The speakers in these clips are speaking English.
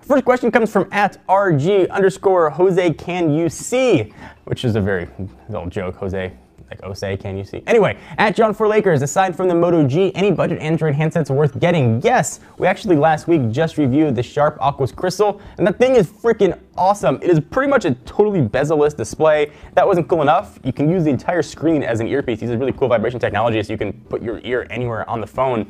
First question comes from @RG_Jose can you see, which is a very little joke, Jose. Like Osei, can you see? Anyway, @John4Lakers, aside from the Moto G, any budget Android handsets worth getting? Yes, we actually last week just reviewed the Sharp Aquos Crystal, and that thing is freaking awesome. It is pretty much a totally bezel-less display. If that wasn't cool enough, you can use the entire screen as an earpiece. These are really cool vibration technology, so you can put your ear anywhere on the phone.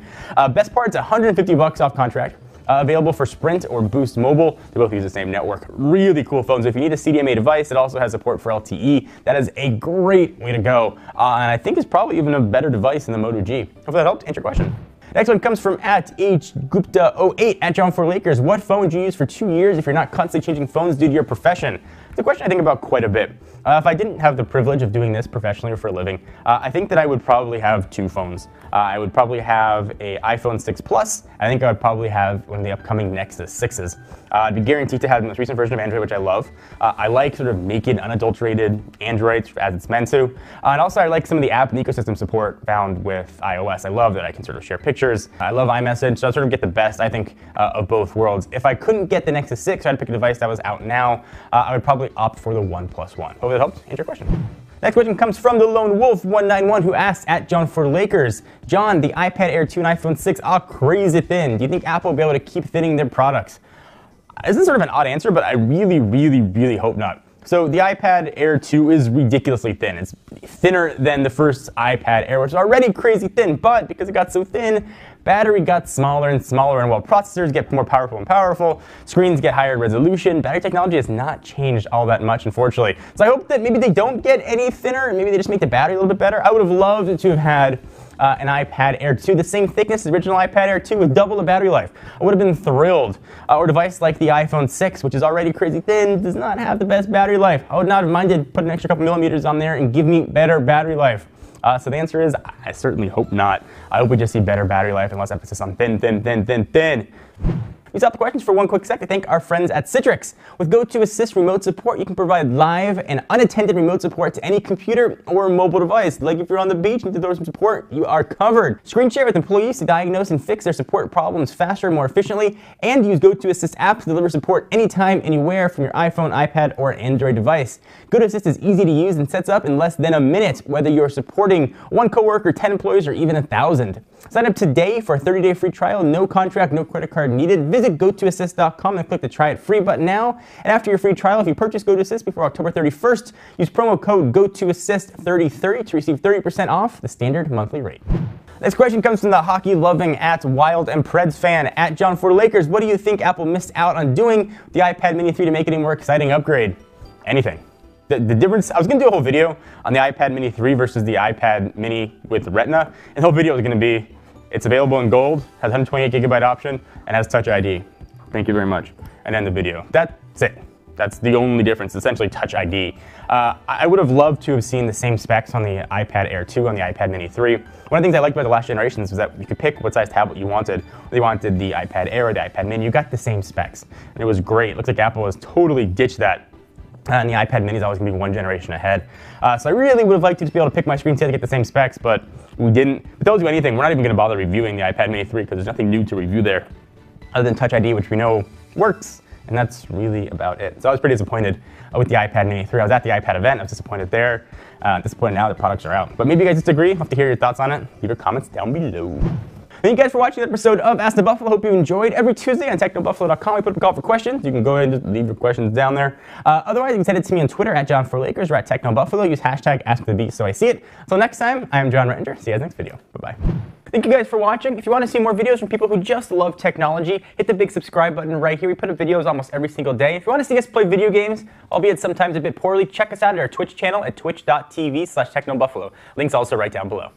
Best part, it's $150 off contract. Available for Sprint or Boost Mobile. They both use the same network. Really cool phones. If you need a CDMA device, it also has support for LTE. That is a great way to go. And I think it's probably even a better device than the Moto G. Hopefully that helped answer your question. Next one comes from @HGupta08, @John4Lakers. What phone would you use for 2 years if you're not constantly changing phones due to your profession? It's a question I think about quite a bit. If I didn't have the privilege of doing this professionally or for a living, I think that I would probably have 2 phones. I would probably have an iPhone 6 Plus. I think I would probably have one of the upcoming Nexus 6s. I'd be guaranteed to have the most recent version of Android, which I love. I like sort of naked, unadulterated Android as it's meant to. And also I like some of the app and ecosystem support found with iOS. I love that I can sort of share pictures. I love iMessage, so I sort of get the best, I think, of both worlds. If I couldn't get the Nexus 6, I'd pick a device that was out now. I would probably opt for the OnePlus One. Hopefully that helps answer your question. Next question comes from the Lone Wolf 191, who asks @John4Lakers, John, the iPad Air 2 and iPhone 6 are crazy thin. Do you think Apple will be able to keep thinning their products? This is sort of an odd answer, but I really hope not. So the iPad Air 2 is ridiculously thin. It's thinner than the first iPad Air, which is already crazy thin, but because it got so thin, battery got smaller and smaller, and while processors get more powerful and powerful, screens get higher resolution, battery technology has not changed all that much, unfortunately. So I hope that maybe they don't get any thinner, and maybe they just make the battery a little bit better. I would have loved to have had an iPad Air 2, the same thickness as the original iPad Air 2 with double the battery life. I would have been thrilled. Or a device like the iPhone 6, which is already crazy thin, does not have the best battery life. I would not have minded putting an extra couple millimeters on there and give me better battery life. So the answer is, I certainly hope not. I hope we just see better battery life and less emphasis on thin. We stop the questions for one quick sec to thank our friends at Citrix. With GoToAssist remote support, you can provide live and unattended remote support to any computer or mobile device. Like if you're on the beach and need to throw some support, you are covered. Screen share with employees to diagnose and fix their support problems faster and more efficiently, and use GoToAssist app to deliver support anytime, anywhere from your iPhone, iPad, or Android device. GoToAssist is easy to use and sets up in less than a minute, whether you're supporting 1 coworker, 10 employees, or even 1,000. Sign up today for a 30-day free trial, no contract, no credit card needed. Visit GoToAssist.com and click the Try It Free button now. And after your free trial, if you purchase GoToAssist before October 31st, use promo code GoToAssist3030 to receive 30% off the standard monthly rate. Next question comes from the hockey-loving @Wild and Preds fan @John4Lakers. What do you think Apple missed out on doing with the iPad Mini 3 to make it a more exciting upgrade? Anything. The difference, I was going to do a whole video on the iPad Mini 3 versus the iPad Mini with Retina, and the whole video is going to be, it's available in gold, has 128GB option, and has Touch ID. Thank you very much. And end the video. That's it. That's the only difference, essentially Touch ID. I would have loved to have seen the same specs on the iPad Air 2, on the iPad Mini 3. One of the things I liked about the last generations was that you could pick what size tablet you wanted. Whether you wanted the iPad Air or the iPad Mini, you got the same specs. And it was great. It looks like Apple has totally ditched that. And the iPad Mini is always going to be one generation ahead. So I really would have liked to just be able to pick my screen to get the same specs, but we didn't. But those do anything. We're not even going to bother reviewing the iPad Mini 3 because there's nothing new to review there other than Touch ID, which we know works. And that's really about it. So I was pretty disappointed with the iPad Mini 3. I was at the iPad event. I was disappointed there. Disappointed now the products are out. But maybe you guys disagree. I'll have to hear your thoughts on it. Leave your comments down below. Thank you guys for watching the episode of Ask the Buffalo. Hope you enjoyed. Every Tuesday on TechnoBuffalo.com, we put up a call for questions. You can go ahead and just leave your questions down there. Otherwise, you can send it to me on Twitter @John4Lakers or @TechnoBuffalo. Use hashtag AskTheBeast so I see it. Until next time, I am John Rettinger. See you guys next video. Bye-bye. Thank you guys for watching. If you want to see more videos from people who just love technology, hit the big subscribe button right here. We put up videos almost every single day. If you want to see us play video games, albeit sometimes a bit poorly, check us out at our Twitch channel at twitch.tv/TechnoBuffalo. Links also right down below.